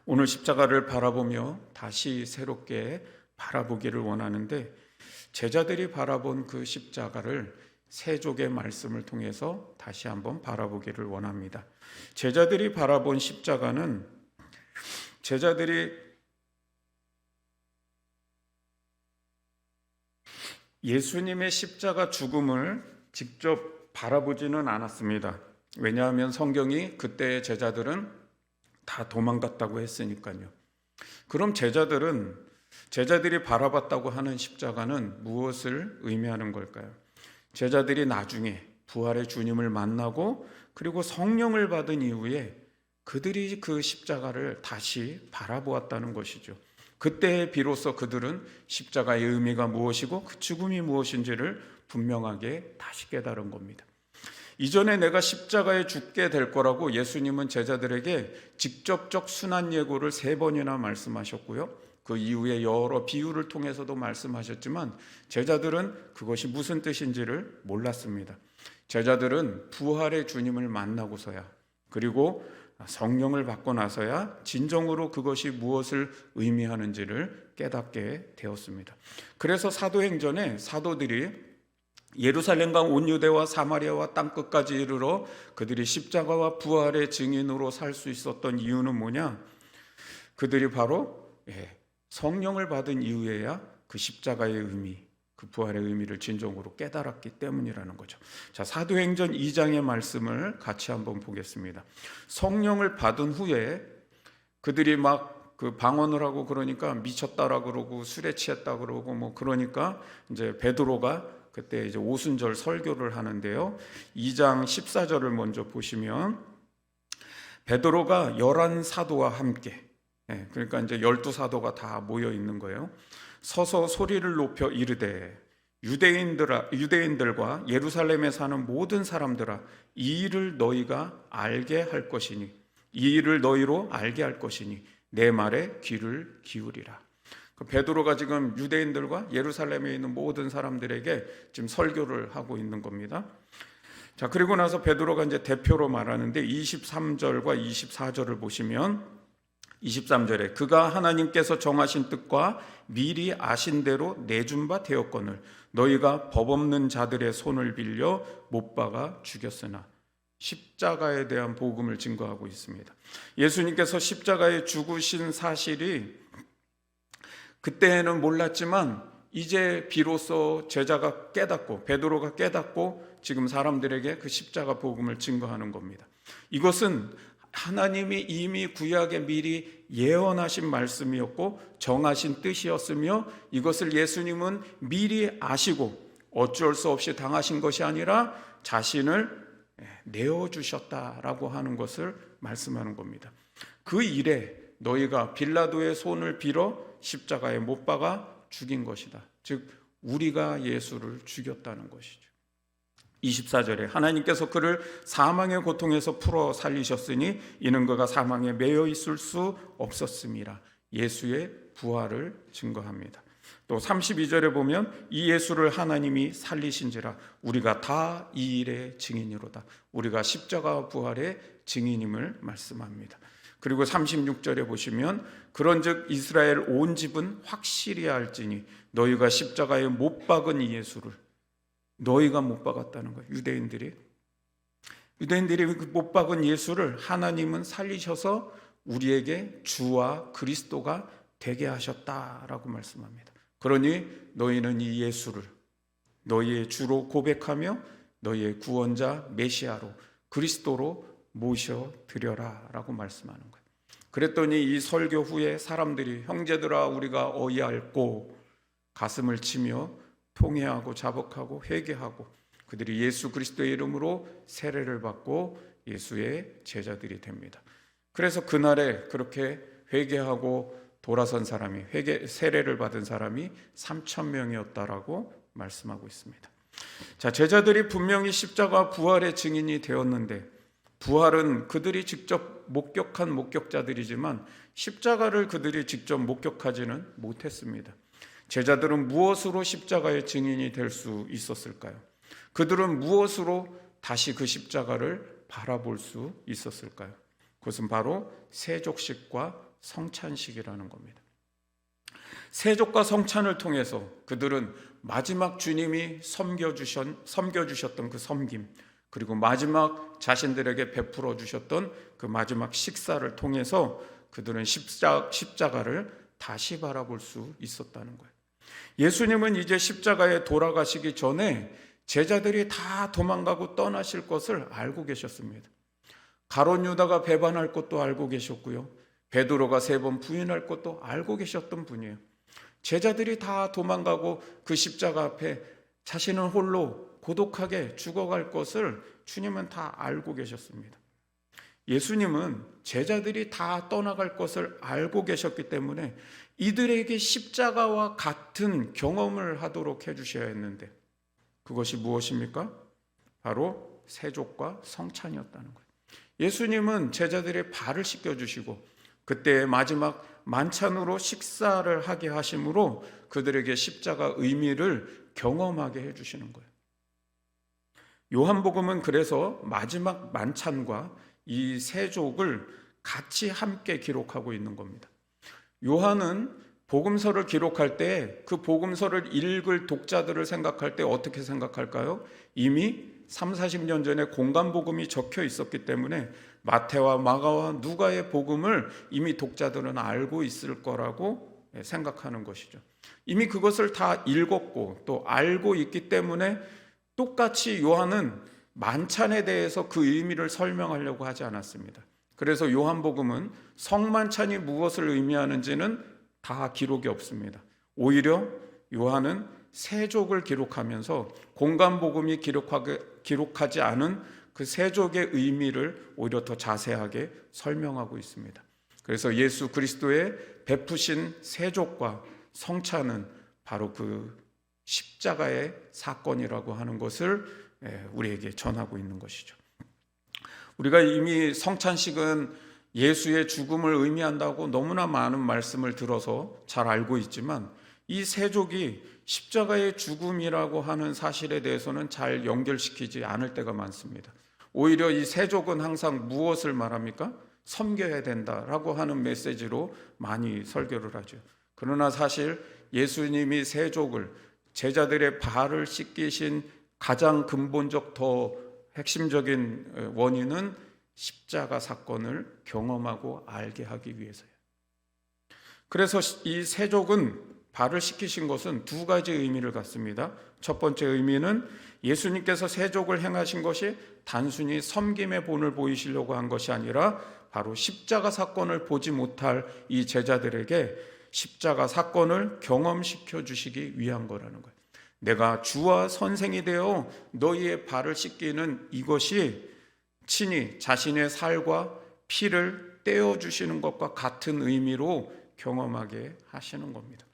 오늘 십자가를 바라보며 다시 새롭게 바라보기를 원하는데, 제자들이 바라본 그 십자가를 세족의 말씀을 통해서 다시 한번 바라보기를 원합니다. 제자들이 바라본 십자가는 제자들이 예수님의 십자가 죽음을 직접 바라보지는 않았습니다. 왜냐하면 성경이 그때의 제자들은 다 도망갔다고 했으니까요. 그럼 제자들이 바라봤다고 하는 십자가는 무엇을 의미하는 걸까요? 제자들이 나중에 부활의 주님을 만나고 그리고 성령을 받은 이후에 그들이 그 십자가를 다시 바라보았다는 것이죠. 그때 비로소 그들은 십자가의 의미가 무엇이고 그 죽음이 무엇인지를 분명하게 다시 깨달은 겁니다. 이전에 내가 십자가에 죽게 될 거라고 예수님은 제자들에게 직접적 순환 예고를 3번이나 말씀하셨고요. 그 이후에 여러 비유를 통해서도 말씀하셨지만 제자들은 그것이 무슨 뜻인지를 몰랐습니다. 제자들은 부활의 주님을 만나고서야, 그리고 성령을 받고 나서야 진정으로 그것이 무엇을 의미하는지를 깨닫게 되었습니다. 그래서 사도행전에 사도들이 예루살렘과 온 유대와 사마리아와 땅끝까지 이르러 그들이 십자가와 부활의 증인으로 살 수 있었던 이유는 뭐냐? 그들이 바로 성령을 받은 이후에야 그 십자가의 의미, 그 부활의 의미를 진정으로 깨달았기 때문이라는 거죠. 자, 사도행전 2장의 말씀을 같이 한번 보겠습니다. 성령을 받은 후에 그들이 막 그 방언을 하고 그러니까 미쳤다라 그러고 술에 취했다 그러고 뭐 그러니까 이제 베드로가 그때 이제 오순절 설교를 하는데요. 2장 14절을 먼저 보시면 베드로가 11사도와 함께, 그러니까 이제 12사도가 다 모여 있는 거예요. 서서 소리를 높여 이르되 유대인들과 예루살렘에 사는 모든 사람들아, 이 일을 너희가 알게 할 것이니, 이 일을 너희로 알게 할 것이니 내 말에 귀를 기울이라. 베드로가 지금 유대인들과 예루살렘에 있는 모든 사람들에게 지금 설교를 하고 있는 겁니다. 자, 그리고 나서 베드로가 이제 대표로 말하는데 23절과 24절을 보시면 23절에 그가 하나님께서 정하신 뜻과 미리 아신 대로 내준 바 되었거늘 너희가 법 없는 자들의 손을 빌려 못 박아 죽였으나, 십자가에 대한 복음을 증거하고 있습니다. 예수님께서 십자가에 죽으신 사실이 그때는 몰랐지만 이제 비로소 제자가 깨닫고 베드로가 깨닫고 지금 사람들에게 그 십자가 복음을 증거하는 겁니다. 이것은 하나님이 이미 구약에 미리 예언하신 말씀이었고 정하신 뜻이었으며, 이것을 예수님은 미리 아시고 어쩔 수 없이 당하신 것이 아니라 자신을 내어주셨다라고 하는 것을 말씀하는 겁니다. 그 일에 너희가 빌라도의 손을 빌어 십자가에 못 박아 죽인 것이다. 즉 우리가 예수를 죽였다는 것이죠. 24절에 하나님께서 그를 사망의 고통에서 풀어 살리셨으니 이는 그가 사망에 매여 있을 수 없었음이라. 예수의 부활을 증거합니다. 또 32절에 보면 이 예수를 하나님이 살리신지라 우리가 다 이 일의 증인이로다. 우리가 십자가 부활의 증인임을 말씀합니다. 그리고 36절에 보시면 그런즉 이스라엘 온 집은 확실히 알지니 너희가 십자가에 못 박은 이 예수를, 너희가 못 박았다는 거예요. 유대인들이 못 박은 예수를 하나님은 살리셔서 우리에게 주와 그리스도가 되게 하셨다라고 말씀합니다. 그러니 너희는 이 예수를 너희의 주로 고백하며 너희의 구원자 메시아로 그리스도로 모셔드려라 라고 말씀하는 거예요. 그랬더니 이 설교 후에 사람들이 형제들아 우리가 어이할꼬 가슴을 치며 통회하고 자복하고 회개하고 그들이 예수 그리스도의 이름으로 세례를 받고 예수의 제자들이 됩니다. 그래서 그날에 그렇게 회개하고 돌아선 사람이, 세례를 받은 사람이 3,000명이었다라고 말씀하고 있습니다. 자, 제자들이 분명히 십자가 부활의 증인이 되었는데, 부활은 그들이 직접 목격한 목격자들이지만 십자가를 그들이 직접 목격하지는 못했습니다. 제자들은 무엇으로 십자가의 증인이 될 수 있었을까요? 그들은 무엇으로 다시 그 십자가를 바라볼 수 있었을까요? 그것은 바로 세족식과 성찬식이라는 겁니다. 세족과 성찬을 통해서 그들은 마지막 주님이 섬겨주셨던 그 섬김, 그리고 마지막 자신들에게 베풀어 주셨던 그 마지막 식사를 통해서 그들은 십자가를 다시 바라볼 수 있었다는 거예요. 예수님은 이제 십자가에 돌아가시기 전에 제자들이 다 도망가고 떠나실 것을 알고 계셨습니다. 가룟 유다가 배반할 것도 알고 계셨고요, 베드로가 3번 부인할 것도 알고 계셨던 분이에요. 제자들이 다 도망가고 그 십자가 앞에 자신은 홀로 고독하게 죽어갈 것을 주님은 다 알고 계셨습니다. 예수님은 제자들이 다 떠나갈 것을 알고 계셨기 때문에 이들에게 십자가와 같은 경험을 하도록 해주셔야 했는데, 그것이 무엇입니까? 바로 세족과 성찬이었다는 거예요. 예수님은 제자들의 발을 씻겨주시고 그때의 마지막 만찬으로 식사를 하게 하심으로 그들에게 십자가 의미를 경험하게 해주시는 거예요. 요한복음은 그래서 마지막 만찬과 이 세족을 같이 함께 기록하고 있는 겁니다. 요한은 복음서를 기록할 때 그 복음서를 읽을 독자들을 생각할 때 어떻게 생각할까요? 이미 30-40년 전에 공간복음이 적혀 있었기 때문에 마태와 마가와 누가의 복음을 이미 독자들은 알고 있을 거라고 생각하는 것이죠. 이미 그것을 다 읽었고 또 알고 있기 때문에 똑같이 요한은 만찬에 대해서 그 의미를 설명하려고 하지 않았습니다. 그래서 요한복음은 성만찬이 무엇을 의미하는지는 다 기록이 없습니다. 오히려 요한은 세족을 기록하면서 공간복음이 기록하지 않은 그 세족의 의미를 오히려 더 자세하게 설명하고 있습니다. 그래서 예수 그리스도의 베푸신 세족과 성찬은 바로 그 십자가의 사건이라고 하는 것을 우리에게 전하고 있는 것이죠. 우리가 이미 성찬식은 예수의 죽음을 의미한다고 너무나 많은 말씀을 들어서 잘 알고 있지만, 이 세족이 십자가의 죽음이라고 하는 사실에 대해서는 잘 연결시키지 않을 때가 많습니다. 오히려 이 세족은 항상 무엇을 말합니까? 섬겨야 된다라고 하는 메시지로 많이 설교를 하죠. 그러나 사실 예수님이 세족을, 제자들의 발을 씻기신 가장 근본적 더 핵심적인 원인은 십자가 사건을 경험하고 알게 하기 위해서예요. 그래서 이 세족은 발을 씻기신 것은 2가지 의미를 갖습니다. 첫 번째 의미는 예수님께서 세족을 행하신 것이 단순히 섬김의 본을 보이시려고 한 것이 아니라 바로 십자가 사건을 보지 못할 이 제자들에게 십자가 사건을 경험시켜 주시기 위한 거라는 거예요. 내가 주와 선생이 되어 너희의 발을 씻기는 이것이 친히 자신의 살과 피를 떼어주시는 것과 같은 의미로 경험하게 하시는 겁니다.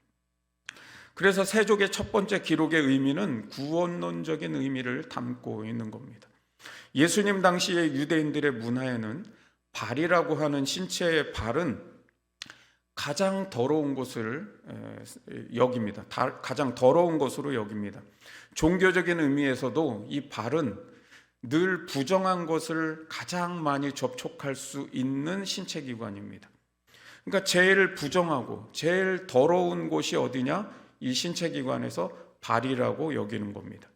그래서 세족의 첫 번째 기록의 의미는 구원론적인 의미를 담고 있는 겁니다. 예수님 당시의 유대인들의 문화에는 발이라고 하는 신체의 발은 가장 더러운 것을 여깁니다. 가장 더러운 것으로 여깁니다. 종교적인 의미에서도 이 발은 늘 부정한 것을 가장 많이 접촉할 수 있는 신체 기관입니다. 그러니까 제일 부정하고 제일 더러운 곳이 어디냐? 이 신체 기관에서 발이라고 여기는 겁니다.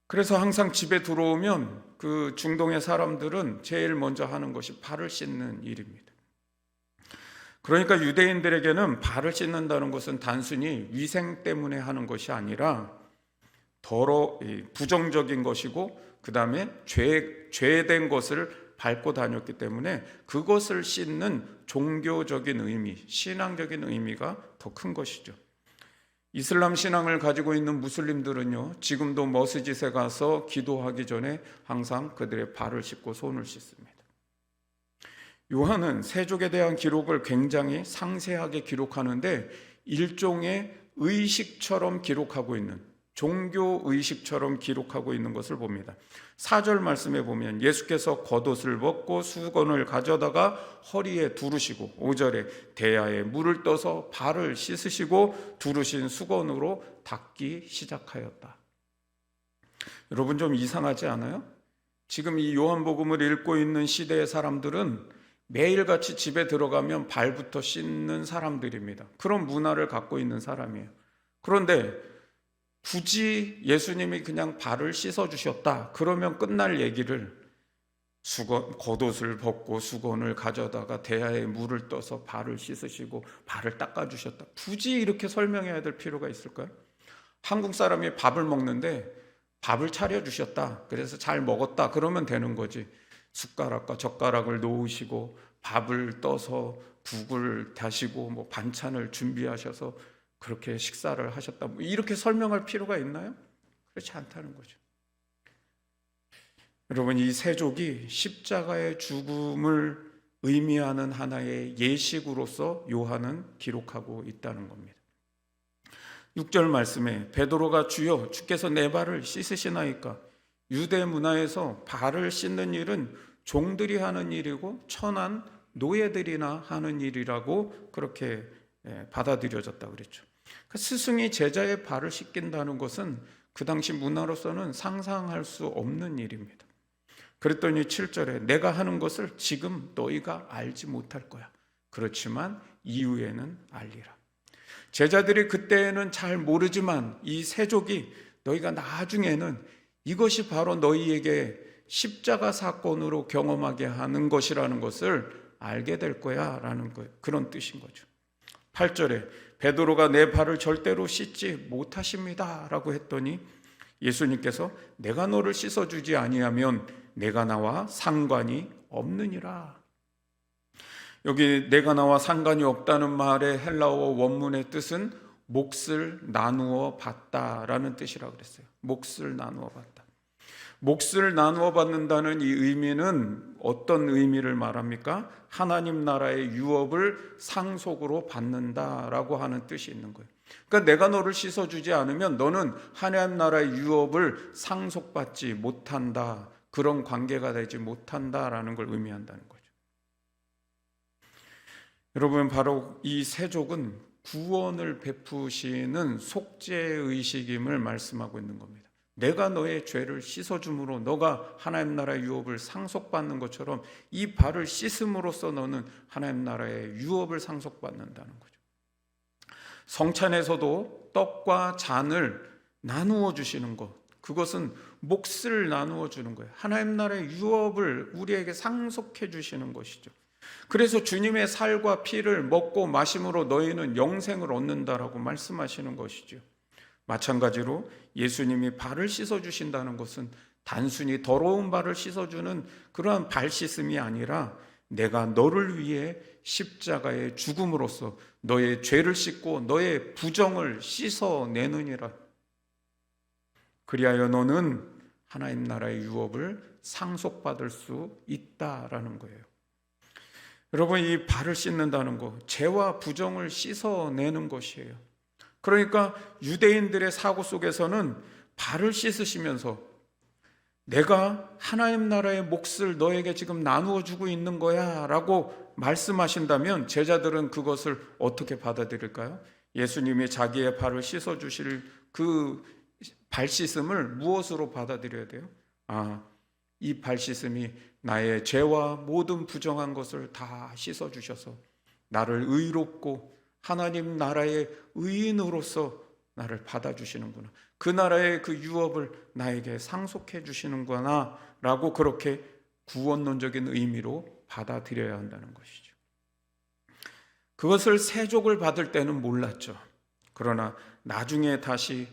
그래서 항상 집에 들어오면 그 중동의 사람들은 제일 먼저 하는 것이 발을 씻는 일입니다. 그러니까 유대인들에게는 발을 씻는다는 것은 단순히 위생 때문에 하는 것이 아니라 부정적인 것이고 그 다음에 죄된 것을 밟고 다녔기 때문에 그것을 씻는 종교적인 의미, 신앙적인 의미가 더 큰 것이죠. 이슬람 신앙을 가지고 있는 무슬림들은요, 지금도 머스짓에 가서 기도하기 전에 항상 그들의 발을 씻고 손을 씻습니다. 요한은 세족에 대한 기록을 굉장히 상세하게 기록하는데 일종의 의식처럼 기록하고 있는, 종교 의식처럼 기록하고 있는 것을 봅니다. 4절 말씀에 보면 예수께서 겉옷을 벗고 수건을 가져다가 허리에 두르시고, 5절에 대야에 물을 떠서 발을 씻으시고 두르신 수건으로 닦기 시작하였다. 여러분, 좀 이상하지 않아요? 지금 이 요한복음을 읽고 있는 시대의 사람들은 매일같이 집에 들어가면 발부터 씻는 사람들입니다. 그런 문화를 갖고 있는 사람이에요. 그런데 굳이 예수님이 그냥 발을 씻어주셨다 그러면 끝날 얘기를 겉옷을 벗고 수건을 가져다가 대야에 물을 떠서 발을 씻으시고 발을 닦아주셨다, 굳이 이렇게 설명해야 될 필요가 있을까요? 한국 사람이 밥을 먹는데 밥을 차려주셨다, 그래서 잘 먹었다 그러면 되는 거지. 숟가락과 젓가락을 놓으시고 밥을 떠서 국을 다시고 뭐 반찬을 준비하셔서 그렇게 식사를 하셨다, 뭐 이렇게 설명할 필요가 있나요? 그렇지 않다는 거죠. 여러분, 이 세족이 십자가의 죽음을 의미하는 하나의 예식으로서 요한은 기록하고 있다는 겁니다. 6절 말씀에 베드로가 주여 주께서 내 발을 씻으시나이까. 유대 문화에서 발을 씻는 일은 종들이 하는 일이고 천한 노예들이나 하는 일이라고 그렇게 받아들여졌다고 그랬죠. 스승이 제자의 발을 씻긴다는 것은 그 당시 문화로서는 상상할 수 없는 일입니다. 그랬더니 7절에 내가 하는 것을 지금 너희가 알지 못할 거야. 그렇지만 이후에는 알리라. 제자들이 그때는 잘 모르지만 이 세족이 너희가 나중에는 이것이 바로 너희에게 십자가 사건으로 경험하게 하는 것이라는 것을 알게 될 거야 라는 그런 뜻인 거죠. 8절에 베드로가 내 발을 절대로 씻지 못하십니다 라고 했더니 예수님께서 내가 너를 씻어주지 아니하면 내가 나와 상관이 없느니라. 여기 내가 나와 상관이 없다는 말의 헬라어 원문의 뜻은 몫을 나누어 받다라는 뜻이라고 그랬어요. 몫을 나누어 받다. 몫을 나누어 받는다는 이 의미는 어떤 의미를 말합니까? 하나님 나라의 유업을 상속으로 받는다라고 하는 뜻이 있는 거예요. 그러니까 내가 너를 씻어주지 않으면 너는 하나님 나라의 유업을 상속받지 못한다, 그런 관계가 되지 못한다라는 걸 의미한다는 거죠. 여러분, 바로 이 세족은 구원을 베푸시는 속죄의식임을 말씀하고 있는 겁니다. 내가 너의 죄를 씻어줌으로 너가 하나님 나라의 유업을 상속받는 것처럼 이 발을 씻음으로써 너는 하나님 나라의 유업을 상속받는다는 거죠. 성찬에서도 떡과 잔을 나누어 주시는 것, 그것은 몫을 나누어 주는 거예요. 하나님 나라의 유업을 우리에게 상속해 주시는 것이죠. 그래서 주님의 살과 피를 먹고 마심으로 너희는 영생을 얻는다라고 말씀하시는 것이죠. 마찬가지로 예수님이 발을 씻어주신다는 것은 단순히 더러운 발을 씻어주는 그러한 발 씻음이 아니라 내가 너를 위해 십자가의 죽음으로써 너의 죄를 씻고 너의 부정을 씻어내느니라. 그리하여 너는 하나님 나라의 유업을 상속받을 수 있다라는 거예요. 여러분, 이 발을 씻는다는 것, 죄와 부정을 씻어내는 것이에요. 그러니까 유대인들의 사고 속에서는 발을 씻으시면서 내가 하나님 나라의 몫을 너에게 지금 나누어 주고 있는 거야 라고 말씀하신다면 제자들은 그것을 어떻게 받아들일까요? 예수님이 자기의 발을 씻어 주실 그 발 씻음을 무엇으로 받아들여야 돼요? 이 발 씻음이 나의 죄와 모든 부정한 것을 다 씻어 주셔서 나를 의롭고 하나님 나라의 의인으로서 나를 받아주시는구나, 그 나라의 그 유업을 나에게 상속해 주시는구나 라고 그렇게 구원론적인 의미로 받아들여야 한다는 것이죠. 그것을 세족을 받을 때는 몰랐죠. 그러나 나중에 다시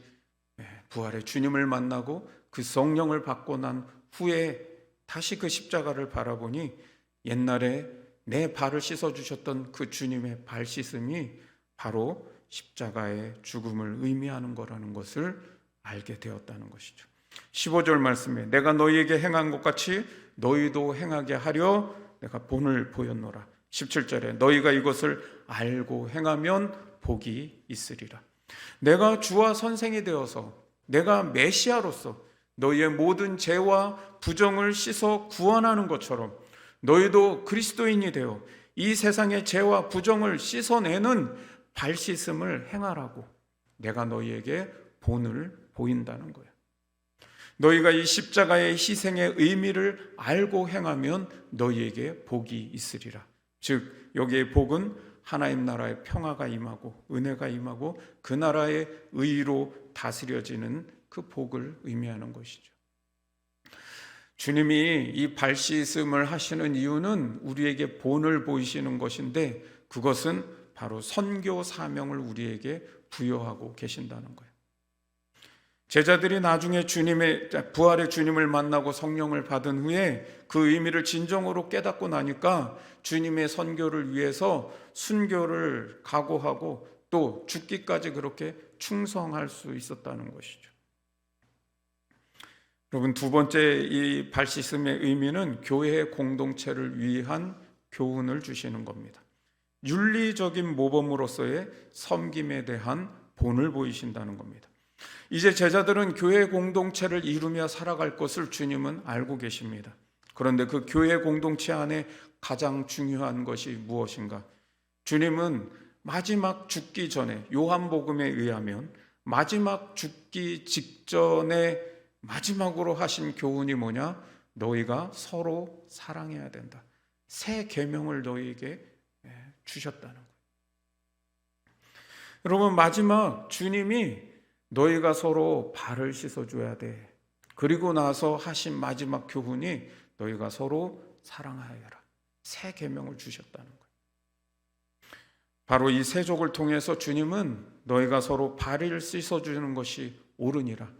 부활의 주님을 만나고 그 성령을 받고 난 후에 다시 그 십자가를 바라보니 옛날에 내 발을 씻어주셨던 그 주님의 발 씻음이 바로 십자가의 죽음을 의미하는 거라는 것을 알게 되었다는 것이죠. 15절 말씀에 내가 너희에게 행한 것 같이 너희도 행하게 하려 내가 본을 보였노라. 17절에 너희가 이것을 알고 행하면 복이 있으리라. 내가 주와 선생이 되어서 내가 메시아로서 너희의 모든 죄와 부정을 씻어 구원하는 것처럼 너희도 그리스도인이 되어 이 세상의 죄와 부정을 씻어내는 발 씻음을 행하라고 내가 너희에게 본을 보인다는 거예요. 너희가 이 십자가의 희생의 의미를 알고 행하면 너희에게 복이 있으리라. 즉 여기에 복은 하나님 나라의 평화가 임하고 은혜가 임하고 그 나라의 의로 다스려지는 그 복을 의미하는 것이죠. 주님이 이 발 씻음을 하시는 이유는 우리에게 본을 보이시는 것인데, 그것은 바로 선교 사명을 우리에게 부여하고 계신다는 거예요. 제자들이 나중에 부활의 주님을 만나고 성령을 받은 후에 그 의미를 진정으로 깨닫고 나니까 주님의 선교를 위해서 순교를 각오하고 또 죽기까지 그렇게 충성할 수 있었다는 것이죠. 여러분, 두 번째 이 발 씻음의 의미는 교회의 공동체를 위한 교훈을 주시는 겁니다. 윤리적인 모범으로서의 섬김에 대한 본을 보이신다는 겁니다. 이제 제자들은 교회 공동체를 이루며 살아갈 것을 주님은 알고 계십니다. 그런데 그 교회 공동체 안에 가장 중요한 것이 무엇인가? 주님은 마지막 죽기 전에, 요한복음에 의하면 마지막 죽기 직전에 마지막으로 하신 교훈이 뭐냐? 너희가 서로 사랑해야 된다. 새 계명을 너희에게 주셨다는 거예요. 여러분, 마지막 주님이 너희가 서로 발을 씻어줘야 돼. 그리고 나서 하신 마지막 교훈이 너희가 서로 사랑하여라. 새 계명을 주셨다는 거예요. 바로 이 세족을 통해서 주님은 너희가 서로 발을 씻어주는 것이 옳으니라.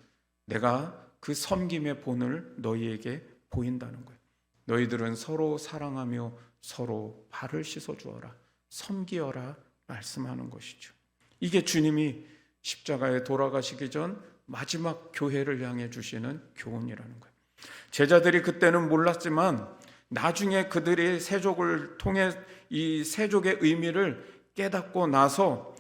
내가 그 섬김의 본을 너희에게 보인다는 거예요. 너희들은 서로 사랑하며 서로 발을 씻어주어라. 섬기어라 말씀하는 것이죠. 이게 주님이 십자가에 돌아가시기 전 마지막 교회를 향해 주시는 교훈이라는 거예요. 제자들이 그때는 몰랐지만 나중에 그들이 세족을 통해 이 세족의 의미를 깨닫고 나서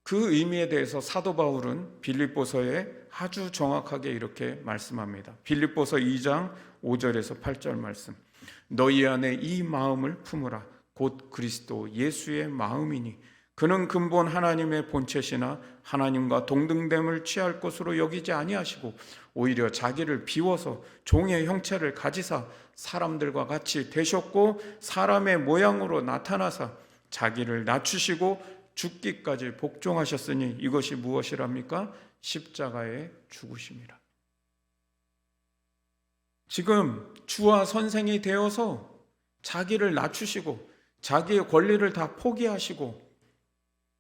그 의미에 대해서 사도 바울은 빌립보서에 아주 정확하게 이렇게 말씀합니다. 빌립보서 2장 5절에서 8절 말씀. 너희 안에 이 마음을 품으라. 곧 그리스도 예수의 마음이니 그는 근본 하나님의 본체시나 하나님과 동등됨을 취할 것으로 여기지 아니하시고 오히려 자기를 비워서 종의 형체를 가지사 사람들과 같이 되셨고 사람의 모양으로 나타나사 자기를 낮추시고 죽기까지 복종하셨으니 이것이 무엇이랍니까? 십자가의 죽으심이라. 지금 주와 선생이 되어서 자기를 낮추시고 자기의 권리를 다 포기하시고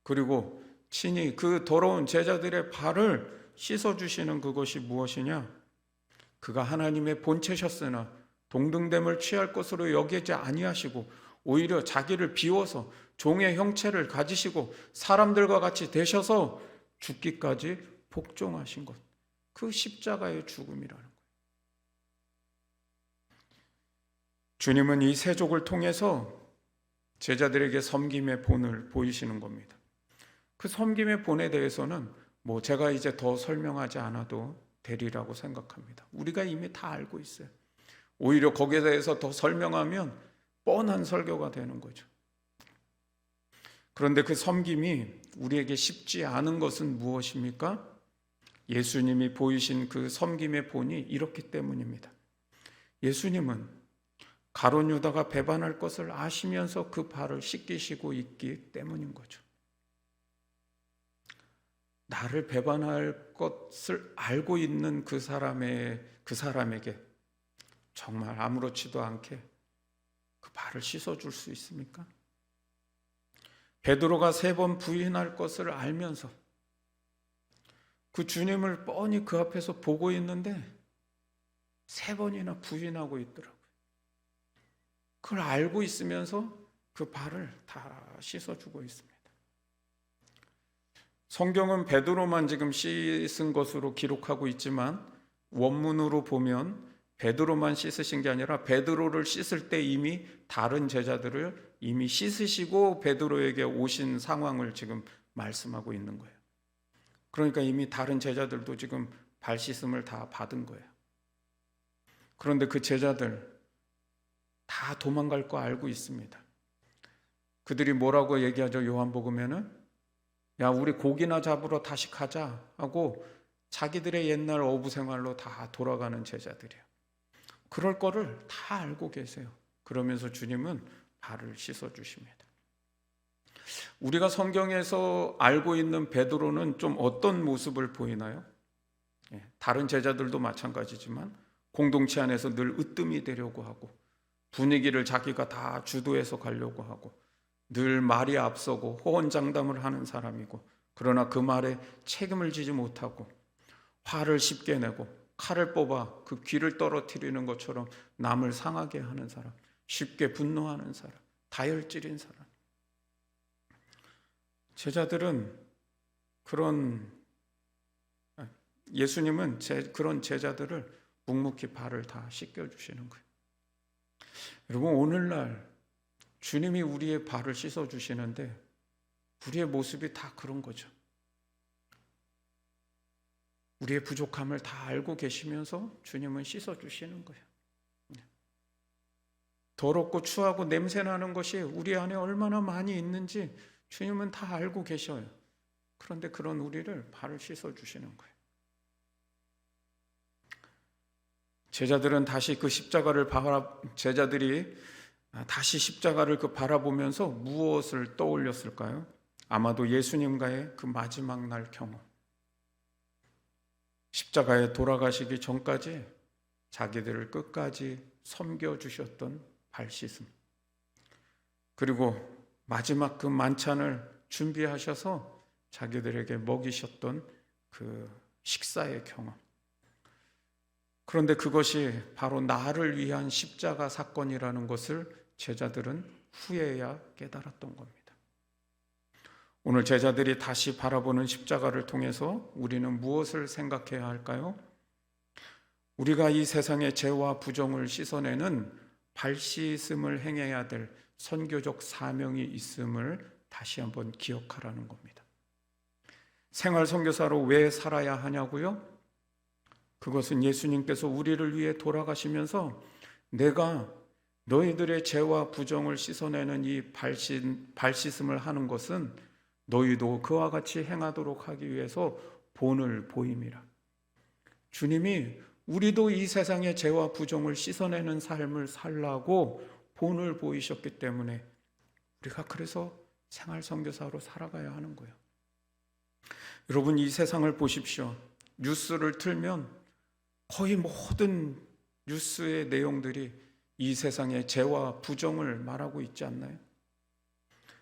그리고 친히 그 더러운 제자들의 발을 씻어주시는 그것이 무엇이냐? 그가 하나님의 본체셨으나 동등됨을 취할 것으로 여기지 아니하시고 오히려 자기를 비워서 종의 형체를 가지시고 사람들과 같이 되셔서 죽기까지 복종하신 것, 그 십자가의 죽음이라는 거예요. 주님은 이 세족을 통해서 제자들에게 섬김의 본을 보이시는 겁니다. 그 섬김의 본에 대해서는 제가 이제 더 설명하지 않아도 되리라고 생각합니다. 우리가 이미 다 알고 있어요. 오히려 거기에 대해서 더 설명하면 뻔한 설교가 되는 거죠. 그런데 그 섬김이 우리에게 쉽지 않은 것은 무엇입니까? 예수님이 보이신 그 섬김의 본이 이렇기 때문입니다. 예수님은 가룟 유다가 배반할 것을 아시면서 그 발을 씻기시고 있기 때문인 거죠. 나를 배반할 것을 알고 있는 그 사람에게 정말 아무렇지도 않게 그 발을 씻어줄 수 있습니까? 베드로가 3번 부인할 것을 알면서 그 주님을 뻔히 그 앞에서 보고 있는데 3번이나 부인하고 있더라고요. 그걸 알고 있으면서 그 발을 다 씻어주고 있습니다. 성경은 베드로만 지금 씻은 것으로 기록하고 있지만 원문으로 보면 베드로만 씻으신 게 아니라 베드로를 씻을 때 이미 다른 제자들을 이미 씻으시고 베드로에게 오신 상황을 지금 말씀하고 있는 거예요. 그러니까 이미 다른 제자들도 지금 발 씻음을 다 받은 거예요. 그런데 그 제자들 다 도망갈 거 알고 있습니다. 그들이 뭐라고 얘기하죠? 요한복음에는 야, 우리 고기나 잡으러 다시 가자 하고 자기들의 옛날 어부 생활로 다 돌아가는 제자들이에요. 그럴 거를 다 알고 계세요. 그러면서 주님은 발을 씻어 주십니다. 우리가 성경에서 알고 있는 베드로는 좀 어떤 모습을 보이나요? 다른 제자들도 마찬가지지만 공동체 안에서 늘 으뜸이 되려고 하고 분위기를 자기가 다 주도해서 가려고 하고 늘 말이 앞서고 호언장담을 하는 사람이고, 그러나 그 말에 책임을 지지 못하고 화를 쉽게 내고 칼을 뽑아 그 귀를 떨어뜨리는 것처럼 남을 상하게 하는 사람, 쉽게 분노하는 사람, 다혈질인 사람. 예수님은 그런 제자들을 묵묵히 발을 다 씻겨주시는 거예요. 여러분, 오늘날 주님이 우리의 발을 씻어주시는데 우리의 모습이 다 그런 거죠. 우리의 부족함을 다 알고 계시면서 주님은 씻어주시는 거예요. 더럽고 추하고 냄새나는 것이 우리 안에 얼마나 많이 있는지 주님은 다 알고 계셔요. 그런데 그런 우리를 발을 씻어주시는 거예요. 제자들이 다시 십자가를 바라보면서 무엇을 떠올렸을까요? 아마도 예수님과의 그 마지막 날 경험. 십자가에 돌아가시기 전까지 자기들을 끝까지 섬겨주셨던 발 씻음. 그리고 마지막 그 만찬을 준비하셔서 자기들에게 먹이셨던 그 식사의 경험. 그런데 그것이 바로 나를 위한 십자가 사건이라는 것을 제자들은 후에야 깨달았던 겁니다. 오늘 제자들이 다시 바라보는 십자가를 통해서 우리는 무엇을 생각해야 할까요? 우리가 이 세상의 죄와 부정을 씻어내는 발씻음을 행해야 될 선교적 사명이 있음을 다시 한번 기억하라는 겁니다. 생활 선교사로 왜 살아야 하냐고요? 그것은 예수님께서 우리를 위해 돌아가시면서 내가 너희들의 죄와 부정을 씻어내는 이 발씻음을 하는 것은 너희도 그와 같이 행하도록 하기 위해서 본을 보임이라. 주님이 우리도 이 세상의 죄와 부정을 씻어내는 삶을 살라고 본을 보이셨기 때문에 우리가 그래서 생활 선교사로 살아가야 하는 거예요. 여러분, 이 세상을 보십시오. 뉴스를 틀면 거의 모든 뉴스의 내용들이 이 세상의 죄와 부정을 말하고 있지 않나요?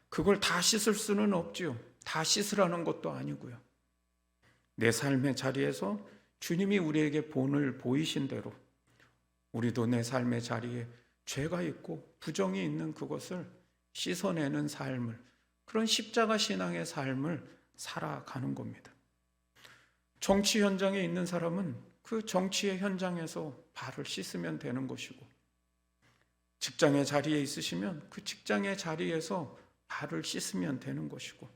그걸 다 씻을 수는 없지요. 다 씻으라는 것도 아니고요. 내 삶의 자리에서 주님이 우리에게 본을 보이신 대로 우리도 내 삶의 자리에 죄가 있고 부정이 있는 그것을 씻어내는 삶을, 그런 십자가 신앙의 삶을 살아가는 겁니다. 정치 현장에 있는 사람은 그 정치의 현장에서 발을 씻으면 되는 것이고, 직장의 자리에 있으시면 그 직장의 자리에서 발을 씻으면 되는 것이고,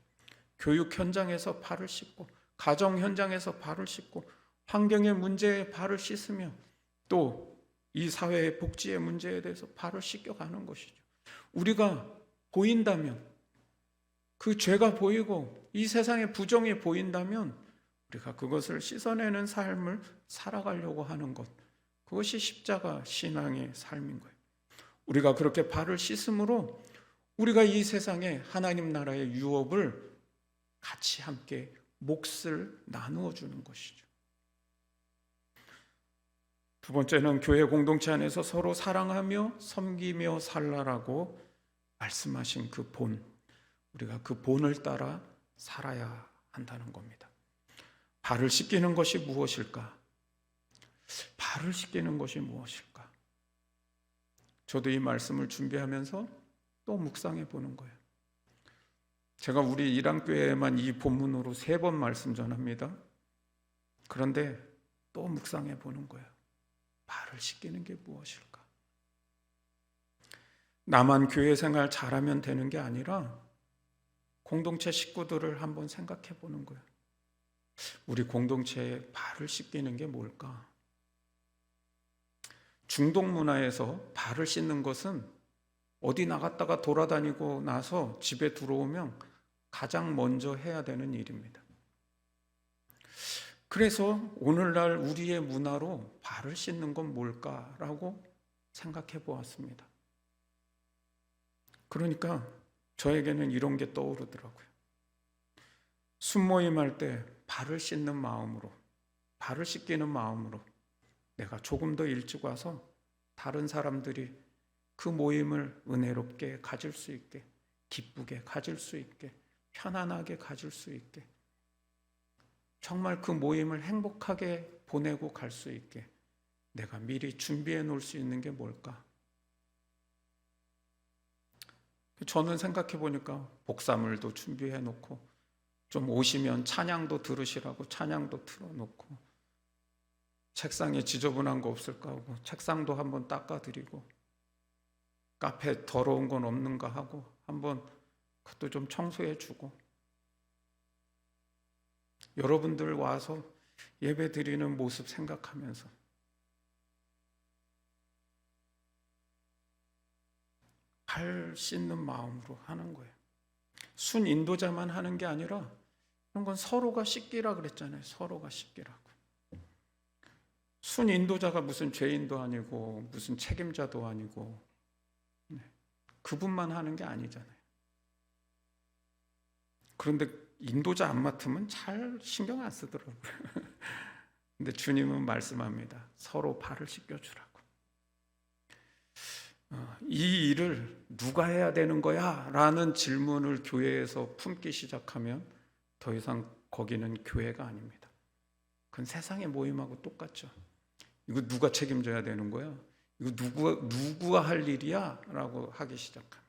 교육 현장에서 발을 씻고, 가정 현장에서 발을 씻고, 환경의 문제에 발을 씻으며 또 이 사회의 복지의 문제에 대해서 발을 씻겨가는 것이죠. 우리가 보인다면, 그 죄가 보이고 이 세상의 부정이 보인다면 우리가 그것을 씻어내는 삶을 살아가려고 하는 것, 그것이 십자가 신앙의 삶인 거예요. 우리가 그렇게 발을 씻음으로 우리가 이 세상에 하나님 나라의 유업을 같이 함께 몫을 나누어 주는 것이죠. 두 번째는 교회 공동체 안에서 서로 사랑하며 섬기며 살라라고 말씀하신 그 본, 우리가 그 본을 따라 살아야 한다는 겁니다. 발을 씻기는 것이 무엇일까? 발을 씻기는 것이 무엇일까? 저도 이 말씀을 준비하면서 또 묵상해 보는 거예요. 제가 우리 일항교회에만 이 본문으로 3번 말씀 전합니다. 그런데 또 묵상해 보는 거예요. 발을 씻기는 게 무엇일까? 나만 교회 생활 잘하면 되는 게 아니라 공동체 식구들을 한번 생각해 보는 거예요. 우리 공동체에 발을 씻기는 게 뭘까? 중동 문화에서 발을 씻는 것은 어디 나갔다가 돌아다니고 나서 집에 들어오면 가장 먼저 해야 되는 일입니다. 그래서 오늘날 우리의 문화로 발을 씻는 건 뭘까라고 생각해 보았습니다. 그러니까 저에게는 이런 게 떠오르더라고요. 순모임할 때 발을 씻는 마음으로, 발을 씻기는 마음으로 내가 조금 더 일찍 와서 다른 사람들이 그 모임을 은혜롭게 가질 수 있게, 기쁘게 가질 수 있게, 편안하게 가질 수 있게, 정말 그 모임을 행복하게 보내고 갈 수 있게 내가 미리 준비해 놓을 수 있는 게 뭘까? 저는 생각해 보니까 복사물도 준비해 놓고, 좀 오시면 찬양도 들으시라고 찬양도 틀어놓고, 책상에 지저분한 거 없을까 하고 책상도 한번 닦아드리고, 카페 더러운 건 없는가 하고 한번 그것도 좀 청소해 주고, 여러분들 와서 예배 드리는 모습 생각하면서 발 씻는 마음으로 하는 거예요. 순 인도자만 하는 게 아니라 이런 건 서로가 씻기라 그랬잖아요. 서로가 씻기라고. 순 인도자가 무슨 죄인도 아니고 무슨 책임자도 아니고 그분만 하는 게 아니잖아요. 그런데 인도자 안 맡으면 잘 신경 안 쓰더라고요. 근데 주님은 말씀합니다. 서로 발을 씻겨주라고. 이 일을 누가 해야 되는 거야? 라는 질문을 교회에서 품기 시작하면 더 이상 거기는 교회가 아닙니다. 그건 세상의 모임하고 똑같죠. 이거 누가 책임져야 되는 거야? 이거 누구가 할 일이야? 라고 하기 시작하면,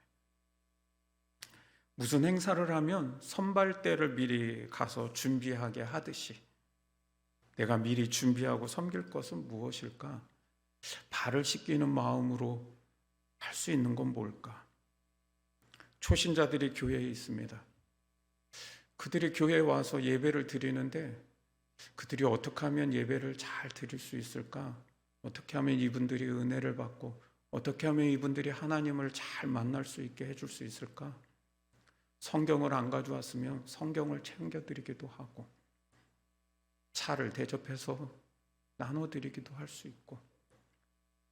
무슨 행사를 하면 선발대를 미리 가서 준비하게 하듯이 내가 미리 준비하고 섬길 것은 무엇일까? 발을 씻기는 마음으로 할 수 있는 건 뭘까? 초신자들이 교회에 있습니다. 그들이 교회에 와서 예배를 드리는데 그들이 어떻게 하면 예배를 잘 드릴 수 있을까? 어떻게 하면 이분들이 은혜를 받고 어떻게 하면 이분들이 하나님을 잘 만날 수 있게 해줄 수 있을까? 성경을 안 가져왔으면 성경을 챙겨드리기도 하고, 차를 대접해서 나눠드리기도 할 수 있고,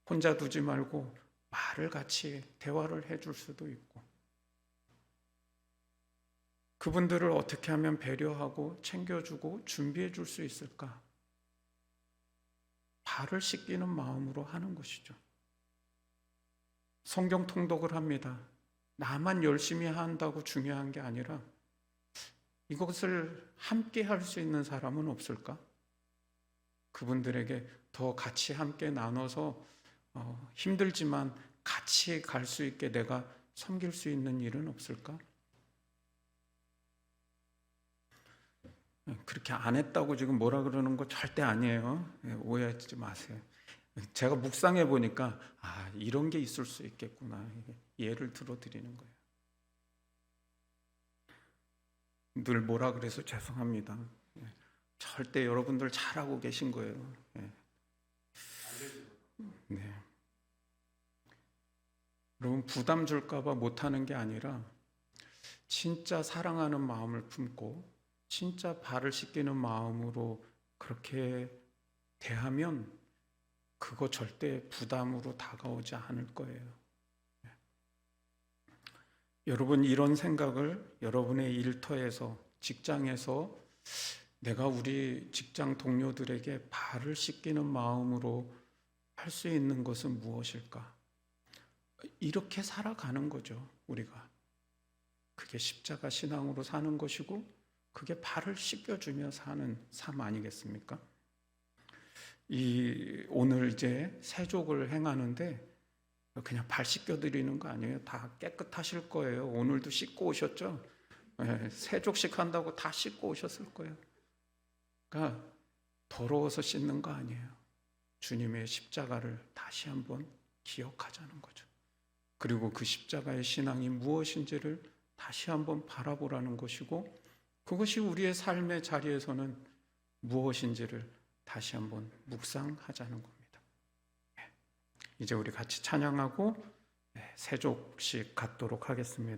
혼자 두지 말고 말을 같이 대화를 해줄 수도 있고, 그분들을 어떻게 하면 배려하고 챙겨주고 준비해 줄 수 있을까? 발을 씻기는 마음으로 하는 것이죠. 성경 통독을 합니다. 나만 열심히 한다고 중요한 게 아니라 이것을 함께 할 수 있는 사람은 없을까? 그분들에게 더 같이 함께 나눠서 힘들지만 같이 갈 수 있게 내가 섬길 수 있는 일은 없을까? 그렇게 안 했다고 지금 뭐라 그러는 거 절대 아니에요. 오해하지 마세요. 제가 묵상해 보니까 이런 게 있을 수 있겠구나. 예를 들어 드리는 거예요. 늘 뭐라 그래서 죄송합니다. 절대 여러분들 잘하고 계신 거예요. 네. 여러분 부담 줄까 봐 못하는 게 아니라 진짜 사랑하는 마음을 품고 진짜 발을 씻기는 마음으로 그렇게 대하면 그거 절대 부담으로 다가오지 않을 거예요. 여러분 이런 생각을 여러분의 일터에서, 직장에서 내가 우리 직장 동료들에게 발을 씻기는 마음으로 할 수 있는 것은 무엇일까? 이렇게 살아가는 거죠, 우리가. 그게 십자가 신앙으로 사는 것이고 그게 발을 씻겨주며 사는 삶 아니겠습니까? 오늘 이제 세족을 행하는데 그냥 발 씻겨드리는 거 아니에요. 다 깨끗하실 거예요. 오늘도 씻고 오셨죠? 세족식 한다고 다 씻고 오셨을 거예요. 그러니까 더러워서 씻는 거 아니에요. 주님의 십자가를 다시 한번 기억하자는 거죠. 그리고 그 십자가의 신앙이 무엇인지를 다시 한번 바라보라는 것이고, 그것이 우리의 삶의 자리에서는 무엇인지를 다시 한번 묵상하자는 겁니다. 이제 우리 같이 찬양하고 세족식 갖도록 하겠습니다.